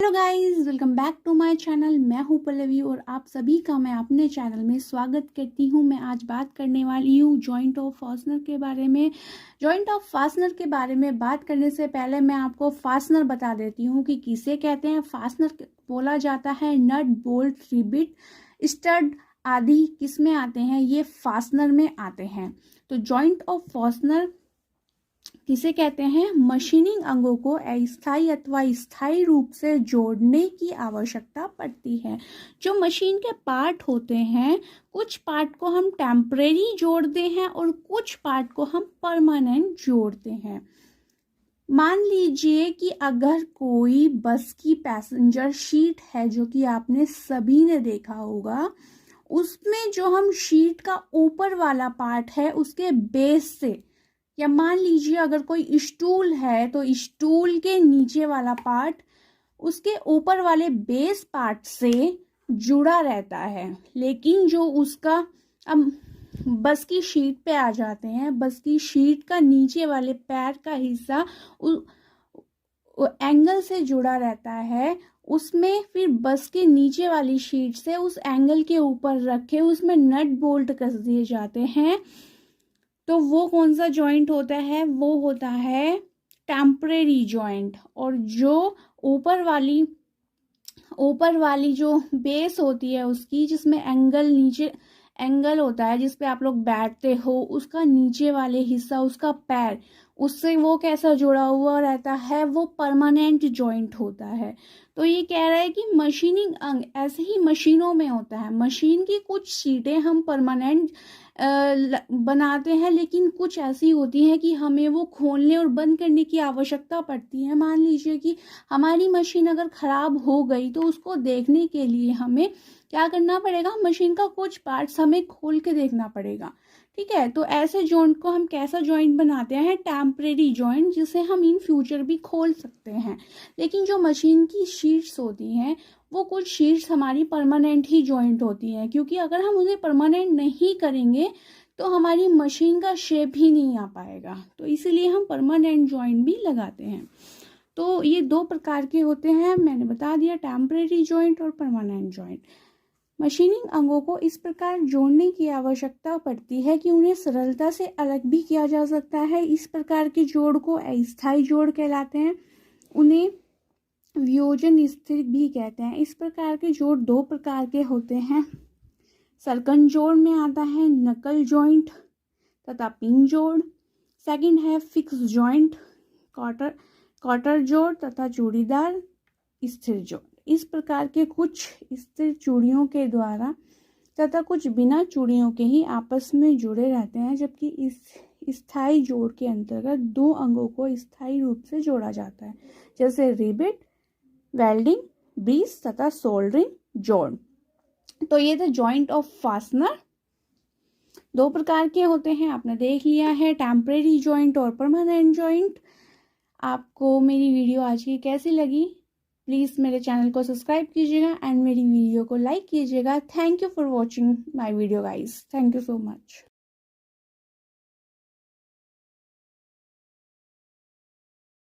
Hello guys, welcome back to my channel. मैं हूं पल्लवी और आप सभी का मैं अपने चैनल में स्वागत करती हूं। मैं आज बात करने वाली हूं जॉइंट ऑफ फास्टनर के बारे में। जॉइंट ऑफ फास्टनर के बारे में बात करने से पहले मैं आपको फास्टनर बता देती हूं कि किसे कहते हैं। फास्टनर बोला जाता है नट, बोल्ट, रिबिट, स्टड आदि किस में आते हैं, ये फास्टनर में आते हैं। तो जॉइंट ऑफ फास्टनर किसे कहते हैं? मशीनिंग अंगों को अस्थायी अथवा स्थायी रूप से जोड़ने की आवश्यकता पड़ती है। जो मशीन के पार्ट होते हैं, कुछ पार्ट को हम टेम्परेरी जोड़ते हैं और कुछ पार्ट को हम परमानेंट जोड़ते हैं। मान लीजिए कि अगर कोई बस की पैसेंजर शीट है, जो कि आपने सभी ने देखा होगा, उसमें जो हम शीट का ऊपर वाला पार्ट है उसके बेस से, या मान लीजिए अगर कोई स्टूल है तो स्टूल के नीचे वाला पार्ट उसके ऊपर वाले बेस पार्ट से जुड़ा रहता है। लेकिन जो उसका अब बस की शीट पे आ जाते हैं, बस की शीट का नीचे वाले पैर का हिस्सा एंगल से जुड़ा रहता है, उसमें फिर बस के नीचे वाली शीट से उस एंगल के ऊपर रखे उसमें नट बोल्ट कस दिए जाते हैं। तो वो कौन सा जॉइंट होता है? वो होता है टेम्परेरी जॉइंट। और जो ऊपर वाली जो बेस होती है उसकी, जिसमें नीचे एंगल होता है जिस पे आप लोग बैठते हो, उसका नीचे वाले हिस्सा, उसका पैर, उससे वो कैसा जुड़ा हुआ रहता है? वो परमानेंट जॉइंट होता है। तो ये कह रहा है कि मशीनिंग अंग ऐसे ही मशीनों में होता है। मशीन की कुछ सीटें हम परमानेंट बनाते हैं, लेकिन कुछ ऐसी होती हैं कि हमें वो खोलने और बंद करने की आवश्यकता पड़ती है। मान लीजिए कि हमारी मशीन अगर खराब हो गई तो उसको देखने के लिए हमें क्या करना पड़ेगा? मशीन का कुछ पार्ट्स हमें खोल के देखना पड़ेगा। ठीक है, तो ऐसे जॉइंट को हम कैसा जॉइंट बनाते हैं? टेम्परेरी जॉइंट, जिसे हम इन फ्यूचर भी खोल सकते हैं। लेकिन जो मशीन की शीट्स होती हैं, वो कुछ शीट्स हमारी परमानेंट ही जॉइंट होती हैं, क्योंकि अगर हम उन्हें परमानेंट नहीं करेंगे तो हमारी मशीन का शेप ही नहीं आ पाएगा। तो इसीलिए हम परमानेंट जॉइंट भी लगाते हैं। तो ये दो प्रकार के होते हैं, मैंने बता दिया, टेम्परेरी जॉइंट और परमानेंट जॉइंट। मशीनिंग अंगों को इस प्रकार जोड़ने की आवश्यकता पड़ती है कि उन्हें सरलता से अलग भी किया जा सकता है। इस प्रकार के जोड़ को अस्थायी जोड़ कहलाते हैं। उन्हें वियोजन स्थिर भी कहते हैं। इस प्रकार के जोड़ दो प्रकार के होते हैं। सर्कन जोड़ में आता है नकल जॉइंट तथा पिन जोड़। सेकंड है फिक्स जॉइंट, क्वार्टर जोड़ तथा चूड़ीदार स्थिर जोड़। इस प्रकार के कुछ स्थिर चूड़ियों के द्वारा तथा कुछ बिना चूड़ियों के ही आपस में जुड़े रहते हैं, जबकि इस स्थायी जोड़ के अंतर्गत दो अंगों को स्थायी रूप से जोड़ा जाता है, जैसे रिबिट, वेल्डिंग, ब्रीस तथा सोल्डरिंग जोड़। तो ये थे जॉइंट ऑफ फास्टनर। दो प्रकार के होते हैं, आपने देख लिया है, टेम्परेरी जॉइंट और परमानेंट जॉइंट। आपको मेरी वीडियो आज की कैसी लगी? प्लीज़ मेरे चैनल को सब्सक्राइब कीजिएगा एंड मेरी वीडियो को लाइक कीजिएगा। Thank you for watching my video guys. Thank you so much.